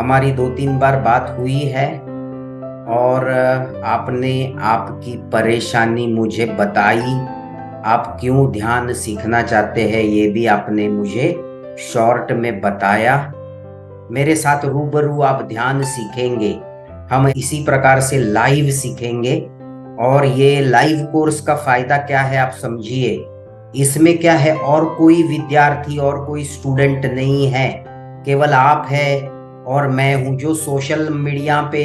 हमारी 2-3 बार बात हुई है और आपने आपकी परेशानी मुझे बताई। आप क्यों ध्यान सीखना चाहते हैं ये भी आपने मुझे शॉर्ट में बताया। मेरे साथ रूबरू आप ध्यान सीखेंगे। हम इसी प्रकार से लाइव सीखेंगे। और ये लाइव कोर्स का फायदा क्या है आप समझिए। इसमें क्या है, और कोई विद्यार्थी और कोई स्टूडेंट नहीं है, केवल आप है और मैं हूं। जो सोशल मीडिया पे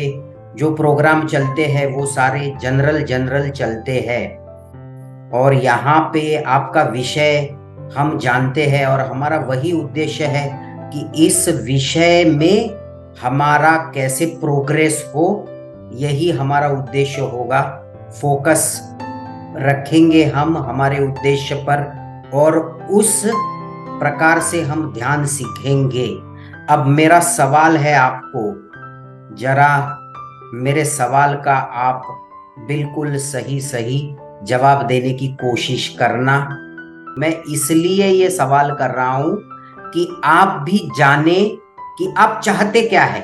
जो प्रोग्राम चलते हैं वो सारे जनरल जनरल चलते हैं। और यहाँ पे आपका विषय हम जानते हैं और हमारा वही उद्देश्य है कि इस विषय में हमारा कैसे प्रोग्रेस हो, यही हमारा उद्देश्य होगा। फोकस रखेंगे हम हमारे उद्देश्य पर और उस प्रकार से हम ध्यान सीखेंगे। अब मेरा सवाल है आपको, जरा मेरे सवाल का आप बिल्कुल सही सही जवाब देने की कोशिश करना। मैं इसलिए ये सवाल कर रहा हूं कि आप भी जाने कि आप चाहते क्या है।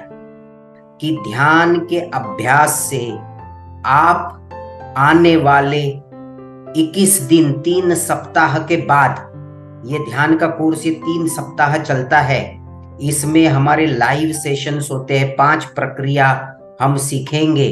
कि ध्यान के अभ्यास से आप आने वाले 21 दिन 3 सप्ताह के बाद, ये ध्यान का कोर्स ये 3 सप्ताह चलता है। इसमें हमारे लाइव सेशंस होते हैं, 5 प्रक्रिया हम सीखेंगे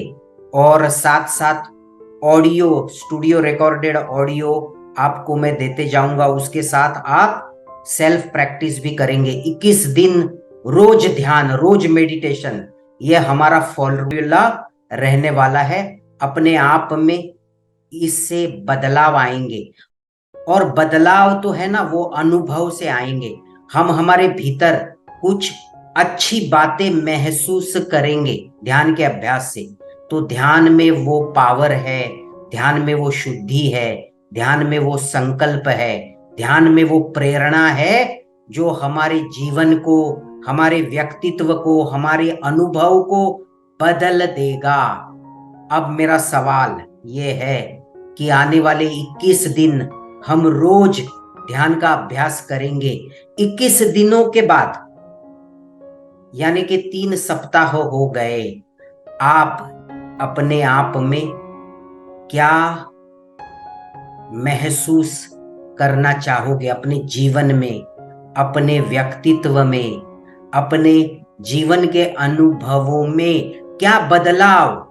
और साथ साथ ऑडियो, स्टूडियो रिकॉर्डेड ऑडियो आपको मैं देते जाऊंगा। उसके साथ आप सेल्फ प्रैक्टिस भी करेंगे। 21 दिन रोज ध्यान, रोज मेडिटेशन, ये हमारा फॉर्मूला रहने वाला है। अपने आप में इससे बदलाव आएंगे और बदलाव तो है ना, वो अनुभव से आएंगे। हम हमारे भीतर कुछ अच्छी बातें महसूस करेंगे ध्यान के अभ्यास से। तो ध्यान में वो पावर है, ध्यान में वो शुद्धि है, ध्यान में वो संकल्प है, ध्यान में वो प्रेरणा है जो हमारे जीवन को, हमारे व्यक्तित्व को, हमारे अनुभव को बदल देगा। अब मेरा सवाल ये है कि आने वाले 21 दिन हम रोज ध्यान का अभ्यास करेंगे। 21 दिनों के बाद, यानी कि 3 सप्ताह हो गए, आप अपने आप में क्या महसूस करना चाहोगे? अपने जीवन में, अपने व्यक्तित्व में, अपने जीवन के अनुभवों में क्या बदलाव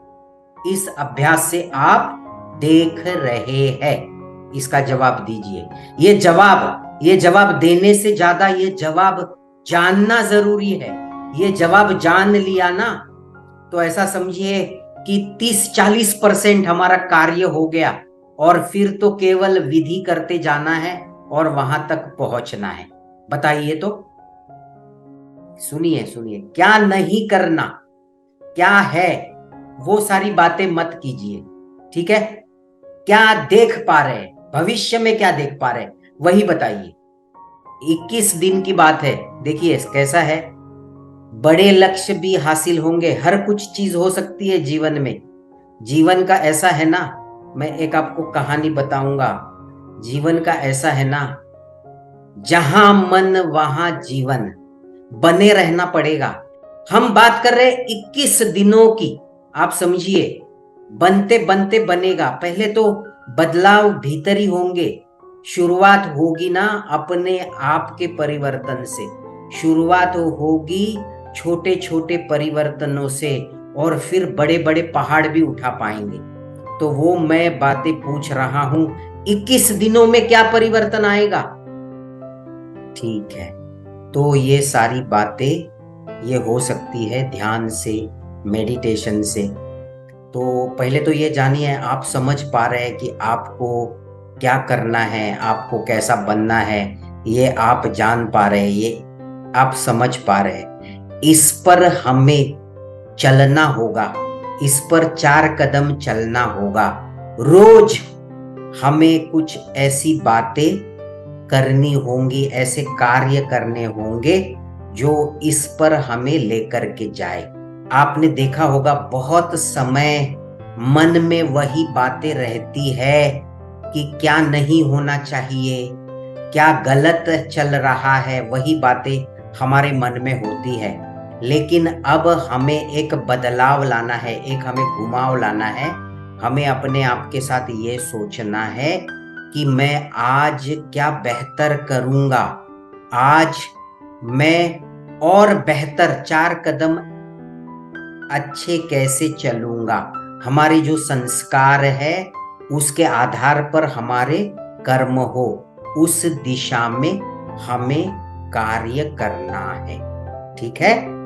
इस अभ्यास से आप देख रहे हैं? इसका जवाब दीजिए। ये जवाब देने से ज्यादा ये जवाब जानना जरूरी है। ये जवाब जान लिया ना तो ऐसा समझिए कि 30-40% हमारा कार्य हो गया और फिर तो केवल विधि करते जाना है और वहां तक पहुंचना है। बताइए तो, सुनिए सुनिए, क्या नहीं करना, क्या है, वो सारी बातें मत कीजिए, ठीक है? क्या देख पा रहे हैं, भविष्य में क्या देख पा रहे हैं, वही बताइए। 21 दिन की बात है। देखिए कैसा है, बड़े लक्ष्य भी हासिल होंगे, हर कुछ चीज हो सकती है जीवन में। जीवन का ऐसा है ना, मैं एक आपको कहानी बताऊंगा। जीवन का ऐसा है ना, जहां मन वहां जीवन, बने रहना पड़ेगा। हम बात कर रहे हैं 21 दिनों की, आप समझिए। बनते बनते बनेगा। पहले तो बदलाव भीतर ही होंगे। शुरुआत होगी ना अपने आप के परिवर्तन से, शुरुआत होगी छोटे छोटे परिवर्तनों से और फिर बड़े बड़े पहाड़ भी उठा पाएंगे। तो वो मैं बातें पूछ रहा हूं, 21 दिनों में क्या परिवर्तन आएगा? ठीक है, तो ये सारी बातें ये हो सकती है ध्यान से, मेडिटेशन से। तो पहले तो ये जानिए, आप समझ पा रहे हैं कि आपको क्या करना है, आपको कैसा बनना है, ये आप जान पा रहे हैं, ये आप समझ पा रहे हैं। इस पर हमें चलना होगा, इस पर 4 कदम चलना होगा। रोज हमें कुछ ऐसी बातें करनी होंगी, ऐसे कार्य करने होंगे जो इस पर हमें लेकर के जाए। आपने देखा होगा बहुत समय मन में वही बातें रहती है कि क्या नहीं होना चाहिए, क्या गलत चल रहा है, वही बातें हमारे मन में होती है। लेकिन अब हमें एक बदलाव लाना है, एक हमें घुमाव लाना है। हमें अपने आप के साथ ये सोचना है कि मैं आज क्या बेहतर करूंगा, आज मैं और बेहतर 4 कदम अच्छे कैसे चलूंगा। हमारे जो संस्कार है उसके आधार पर हमारे कर्म हो, उस दिशा में हमें कार्य करना है। ठीक है।